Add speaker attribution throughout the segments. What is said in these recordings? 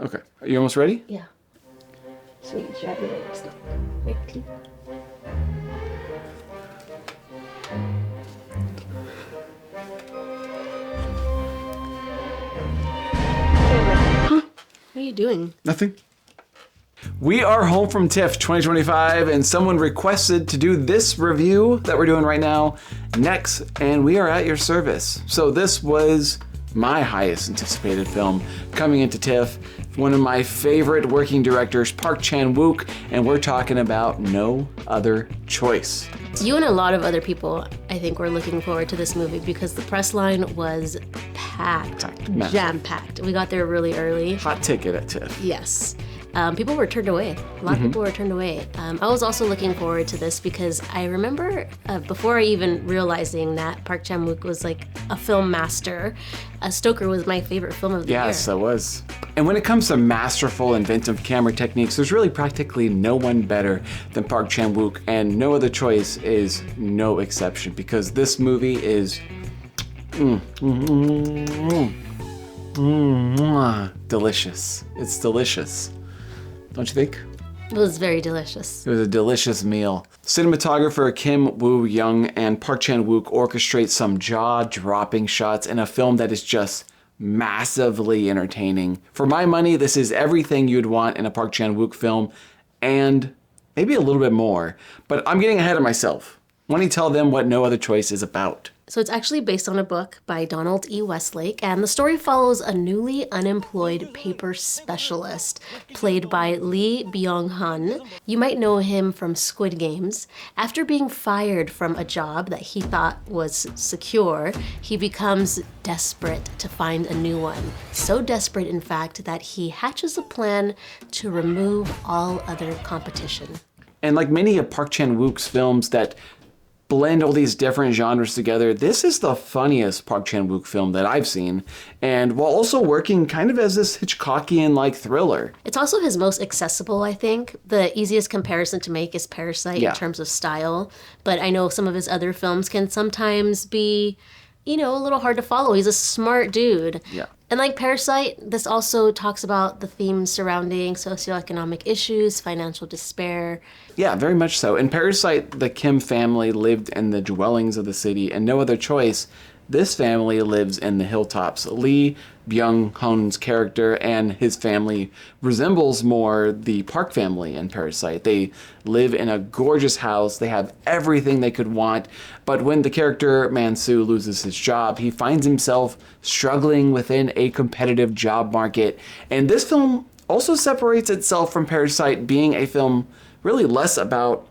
Speaker 1: Okay. Are you almost ready?
Speaker 2: Yeah. Sweet, grab your legs. Quickly. What are you doing?
Speaker 1: Nothing. We are home from TIFF 2025, and someone requested to do this review that we're doing right now next, and we are at your service. So this was my highest anticipated film coming into TIFF. One of my favorite working directors, Park Chan-wook, and we're talking about No Other Choice.
Speaker 2: You and a lot of other people, I think, were looking forward to this movie because the press line was packed, jam-packed. We got there really early.
Speaker 1: Hot ticket at TIFF.
Speaker 2: Yes. People were turned away. A lot of people were turned away. I was also looking forward to this because I remember before even realizing that Park Chan-wook was like a film master, Stoker was my favorite film of the year.
Speaker 1: Yes, it was. And when it comes to masterful, inventive camera techniques, there's really practically no one better than Park Chan-wook, and No Other Choice is no exception because this movie is delicious. It's delicious. Don't you think?
Speaker 2: It was very delicious.
Speaker 1: It was a delicious meal. Cinematographer Kim Woo-young and Park Chan-wook orchestrate some jaw-dropping shots in a film that is just massively entertaining. For my money, this is everything you'd want in a Park Chan-wook film, and maybe a little bit more. But I'm getting ahead of myself. Why don't you tell them what No Other Choice is about?
Speaker 2: So it's actually based on a book by Donald E. Westlake, and the story follows a newly unemployed paper specialist played by Lee Byung-hun. You might know him from Squid Games. After being fired from a job that he thought was secure, he becomes desperate to find a new one. So desperate, in fact, that he hatches a plan to remove all other competition.
Speaker 1: And like many of Park Chan-wook's films that blend all these different genres together, this is the funniest Park Chan-wook film that I've seen, and while also working kind of as this Hitchcockian-like thriller.
Speaker 2: It's also his most accessible, I think. The easiest comparison to make is Parasite in terms of style, but I know some of his other films can sometimes be, you know, a little hard to follow. He's a smart dude.
Speaker 1: Yeah.
Speaker 2: And like Parasite, this also talks about the themes surrounding socioeconomic issues, financial despair.
Speaker 1: Yeah, very much so. In Parasite, the Kim family lived in the dwellings of the city, and No Other Choice, this family lives in the hilltops. Lee Byung-hun's character and his family resembles more the Park family in Parasite. They live in a gorgeous house. They have everything they could want. But when the character Man-soo loses his job, he finds himself struggling within a competitive job market. And this film also separates itself from Parasite, being a film really less about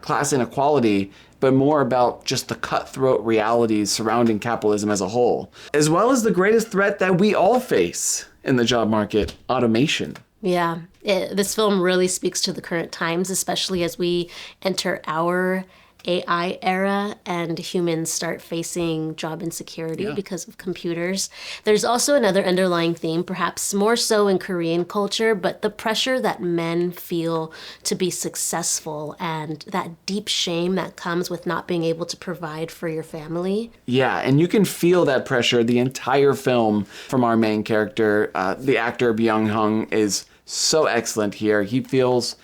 Speaker 1: class inequality, but more about just the cutthroat realities surrounding capitalism as a whole, as well as the greatest threat that we all face in the job market, automation.
Speaker 2: Yeah, this film really speaks to the current times, especially as we enter our AI era and humans start facing job insecurity because of computers. There's also another underlying theme, perhaps more so in Korean culture, but the pressure that men feel to be successful and that deep shame that comes with not being able to provide for your family.
Speaker 1: Yeah, and you can feel that pressure the entire film from our main character. The actor Byung-hun is so excellent here. He feels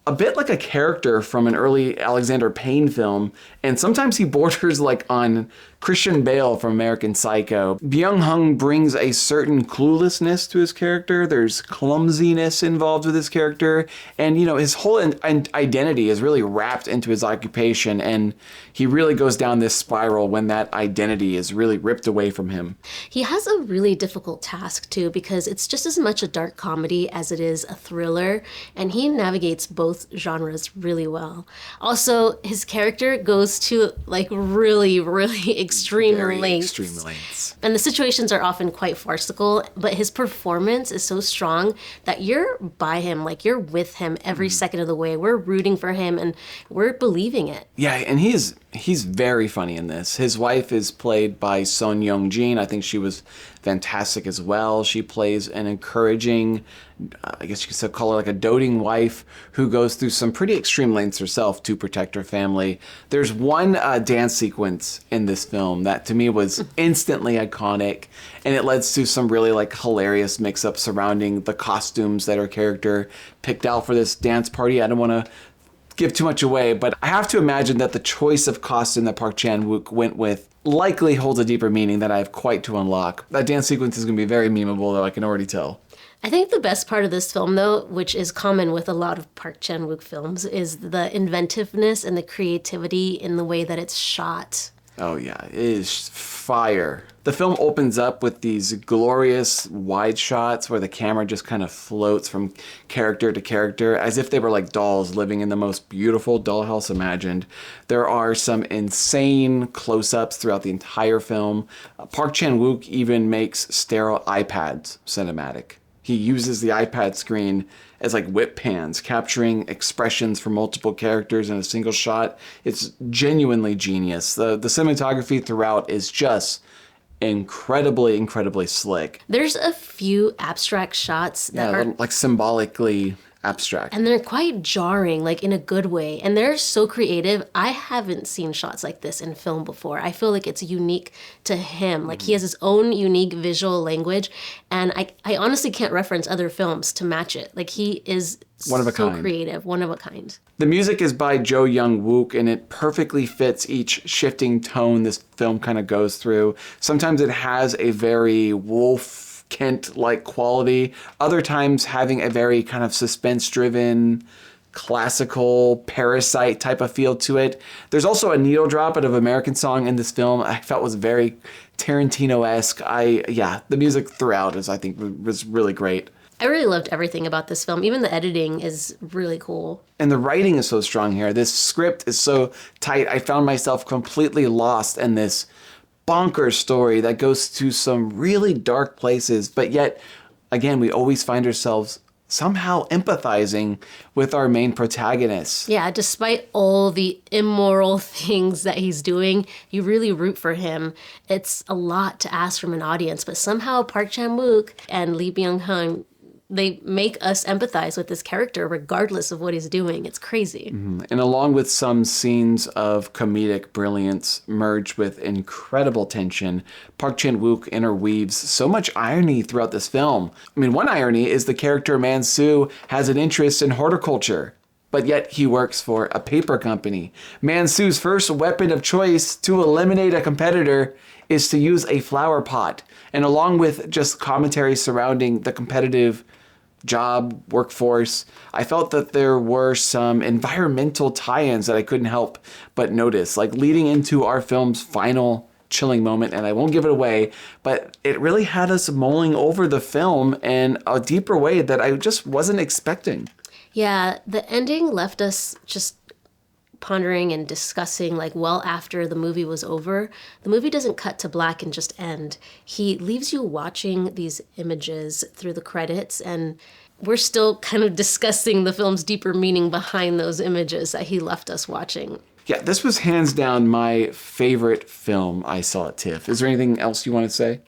Speaker 1: a bit like a character from an early Alexander Payne film, and sometimes he borders like on Christian Bale from American Psycho. Byung-hun brings a certain cluelessness to his character. There's clumsiness involved with his character, and you know, his whole identity is really wrapped into his occupation, and he really goes down this spiral when that identity is really ripped away from him.
Speaker 2: He has a really difficult task too, because it's just as much a dark comedy as it is a thriller, and he navigates both genres really well. Also, his character goes to like really extreme lengths. And the situations are often quite farcical, but his performance is so strong that you're by him, like you're with him every second of the way. We're rooting for him and we're believing it.
Speaker 1: Yeah, and he is He's very funny in this. His wife is played by Son Young-jin. I think she was fantastic as well. She plays an encouraging, I guess you could call her like a doting wife who goes through some pretty extreme lengths herself to protect her family. There's one dance sequence in this film that to me was instantly iconic, and it led to some really like hilarious mix-ups surrounding the costumes that her character picked out for this dance party. I don't want to give too much away, but I have to imagine that the choice of costume that Park Chan-wook went with likely holds a deeper meaning that I have quite to unlock. That dance sequence is going to be very memeable, though, I can already tell.
Speaker 2: I think the best part of this film, though, which is common with a lot of Park Chan-wook films, is the inventiveness and the creativity in the way that it's shot.
Speaker 1: Oh yeah, it is fire. The film opens up with these glorious wide shots where the camera just kind of floats from character to character as if they were like dolls living in the most beautiful dollhouse imagined. There are some insane close-ups throughout the entire film. Park Chan-wook even makes sterile iPads cinematic. He uses the iPad screen as like whip pans, capturing expressions from multiple characters in a single shot. It's genuinely genius. The cinematography throughout is just incredibly slick.
Speaker 2: There's a few abstract shots that are
Speaker 1: like symbolically abstract.
Speaker 2: And they're quite jarring, like in a good way. And they're so creative. I haven't seen shots like this in film before. I feel like it's unique to him. Like he has his own unique visual language. And I honestly can't reference other films to match it. Like he is
Speaker 1: one of a
Speaker 2: so
Speaker 1: kind.
Speaker 2: Creative, one of a kind.
Speaker 1: The music is by Jo Young-wook, and it perfectly fits each shifting tone this film kind of goes through. Sometimes it has a very Wolf Kent-like quality, other times having a very kind of suspense-driven, classical Parasite type of feel to it. There's also a needle drop out of American Song in this film I felt was very Tarantino-esque. The music throughout I think was really great.
Speaker 2: I really loved everything about this film. Even the editing is really cool.
Speaker 1: And the writing is so strong here. This script is so tight. I found myself completely lost in this bonkers story that goes to some really dark places, but yet, again, we always find ourselves somehow empathizing with our main protagonist.
Speaker 2: Yeah, despite all the immoral things that he's doing, you really root for him. It's a lot to ask from an audience, but somehow Park Chan-wook and Lee Byung-hun, they make us empathize with this character regardless of what he's doing. It's crazy.
Speaker 1: Mm-hmm. And along with some scenes of comedic brilliance merged with incredible tension, Park Chan-wook interweaves so much irony throughout this film. I mean, one irony is the character Man-soo has an interest in horticulture, but yet he works for a paper company. Man-soo's first weapon of choice to eliminate a competitor is to use a flower pot. And along with just commentary surrounding the competitive job, workforce, I felt that there were some environmental tie-ins that I couldn't help but notice, like leading into our film's final chilling moment, and I won't give it away, but it really had us mulling over the film in a deeper way that I just wasn't expecting.
Speaker 2: Yeah, the ending left us just pondering and discussing like well after the movie was over. The movie doesn't cut to black and just end. He leaves you watching these images through the credits, and we're still kind of discussing the film's deeper meaning behind those images that he left us watching.
Speaker 1: Yeah, this was hands down my favorite film I saw at TIFF. Is there anything else you want to say?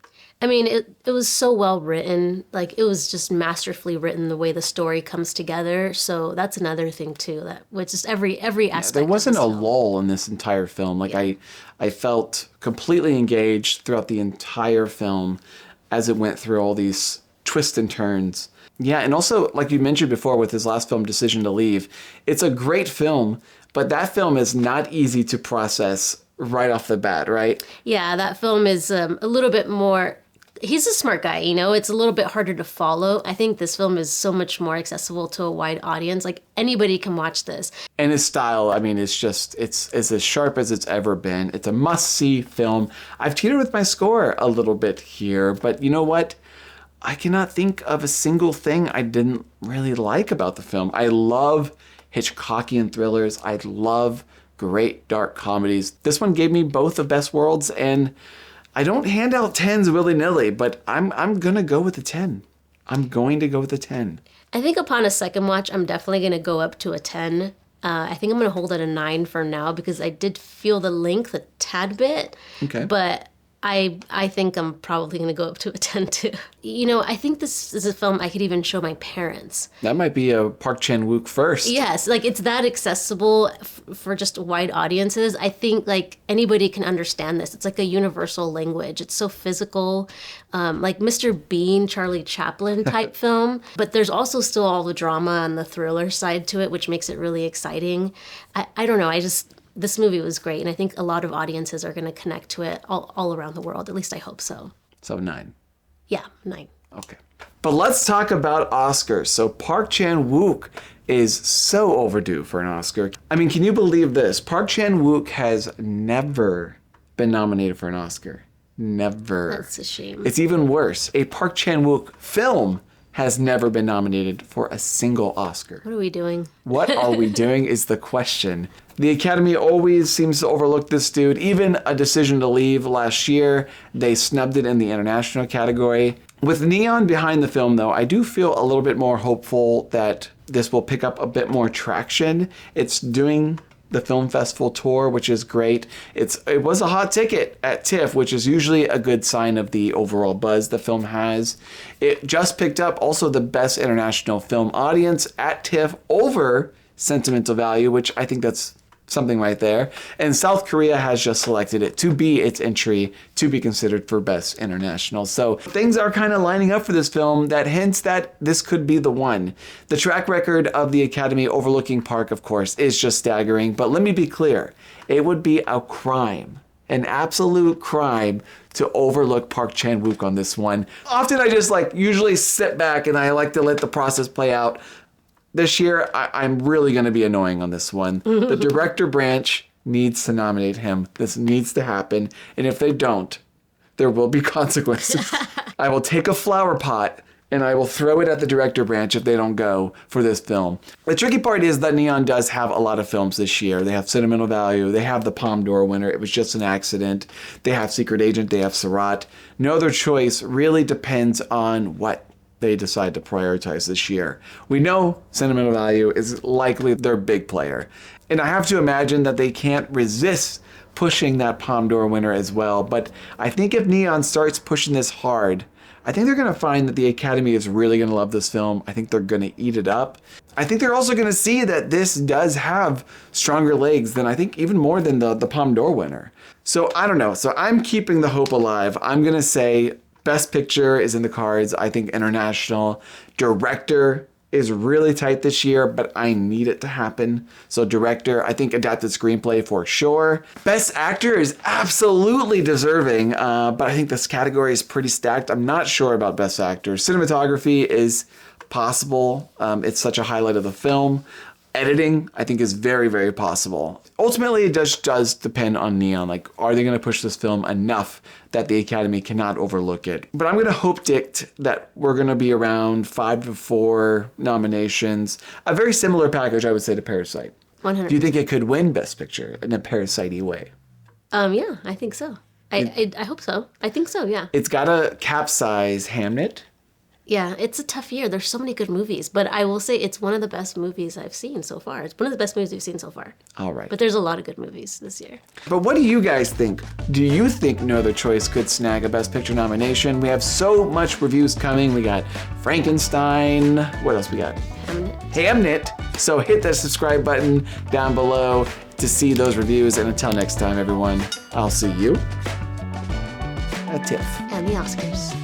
Speaker 2: I mean, it was so well written. Like, it was just masterfully written, the way the story comes together. So that's another thing, too, that with just every aspect.
Speaker 1: There wasn't a
Speaker 2: film.
Speaker 1: lull in this entire film. Like, I felt completely engaged throughout the entire film as it went through all these twists and turns. Yeah, and also, like you mentioned before with his last film, Decision to Leave, it's a great film, but that film is not easy to process right off the bat, right?
Speaker 2: Yeah, that film is a little bit more... He's a smart guy, you know? It's a little bit harder to follow. I think this film is so much more accessible to a wide audience. Like, anybody can watch this.
Speaker 1: And his style, I mean, it's as sharp as it's ever been. It's a must-see film. I've teetered with my score a little bit here, but you know what? I cannot think of a single thing I didn't really like about the film. I love Hitchcockian thrillers. I love great dark comedies. This one gave me both the best worlds, and I don't hand out 10s willy-nilly, but I'm going to go with a 10. I'm going to go with a 10.
Speaker 2: I think upon a second watch, I'm definitely going to go up to a 10. I think I'm going to hold at a 9 for now because I did feel the length a tad bit.
Speaker 1: Okay.
Speaker 2: But I think I'm probably going to go up to a 10 too. You know, I think this is a film I could even show my parents.
Speaker 1: That might be a Park Chan-wook first.
Speaker 2: Yes, like it's that accessible for just wide audiences. I think like anybody can understand this. It's like a universal language. It's so physical, like Mr. Bean, Charlie Chaplin type film. But there's also still all the drama and the thriller side to it, which makes it really exciting. I don't know. This movie was great, and I think a lot of audiences are going to connect to it all around the world. At least I hope so.
Speaker 1: So 9.
Speaker 2: Yeah, 9.
Speaker 1: Okay. But let's talk about Oscars. So Park Chan-wook is so overdue for an Oscar. I mean, can you believe this? Park Chan-wook has never been nominated for an Oscar. Never.
Speaker 2: That's a shame.
Speaker 1: It's even worse. A Park Chan-wook film has never been nominated for a single Oscar.
Speaker 2: What are we doing?
Speaker 1: What are we doing is the question. The Academy always seems to overlook this dude. Even A Decision to Leave last year, they snubbed it in the international category. With Neon behind the film, though, I do feel a little bit more hopeful that this will pick up a bit more traction. It's doing the film festival tour, which is great. It was a hot ticket at TIFF, which is usually a good sign of the overall buzz the film has. It just picked up also the best international film audience at TIFF over Sentimental Value, which I think that's something right there. And South Korea has just selected it to be its entry to be considered for Best International. So things are kind of lining up for this film that hints that this could be the one. The track record of the Academy overlooking Park, of course, is just staggering. But let me be clear. It would be a crime, an absolute crime, to overlook Park Chan-wook on this one. Often I just usually sit back and I like to let the process play out. This year, I'm really going to be annoying on this one. The director branch needs to nominate him. This needs to happen. And if they don't, there will be consequences. I will take a flower pot and I will throw it at the director branch if they don't go for this film. The tricky part is that Neon does have a lot of films this year. They have Sentimental Value. They have the Palme d'Or winner. It was just an accident. They have Secret Agent. They have Surat. No Other Choice really depends on what they decide to prioritize this year. We know Sentimental Value is likely their big player. And I have to imagine that they can't resist pushing that Palme d'Or winner as well. But I think if Neon starts pushing this hard, I think they're going to find that the Academy is really going to love this film. I think they're going to eat it up. I think they're also going to see that this does have stronger legs than I think even more than the Palme d'Or winner. So I don't know. So I'm keeping the hope alive. I'm going to say Best Picture is in the cards. I think international. Director is really tight this year, but I need it to happen. So director, I think adapted screenplay for sure. Best Actor is absolutely deserving, but I think this category is pretty stacked. I'm not sure about Best Actor. Cinematography is possible. It's such a highlight of the film. Editing, I think, is very, very possible. Ultimately, it just does depend on Neon. Are they going to push this film enough that the Academy cannot overlook it? But I'm going to hope dict that we're going to be around 5 to 4 nominations. A very similar package, I would say, to Parasite.
Speaker 2: 100%.
Speaker 1: Do you think it could win Best Picture in a Parasite-y way?
Speaker 2: Yeah, I think so. I hope so. I think so, yeah.
Speaker 1: It's got to capsize Hamnet.
Speaker 2: Yeah, it's a tough year. There's so many good movies, but I will say it's one of the best movies I've seen so far. It's one of the best movies we've seen so far.
Speaker 1: All right.
Speaker 2: But there's a lot of good movies this year.
Speaker 1: But what do you guys think? Do you think No Other Choice could snag a Best Picture nomination? We have so much reviews coming. We got Frankenstein. What else we got? Hamnet. So hit that subscribe button down below to see those reviews. And until next time, everyone, I'll see you at TIFF.
Speaker 2: And the Oscars.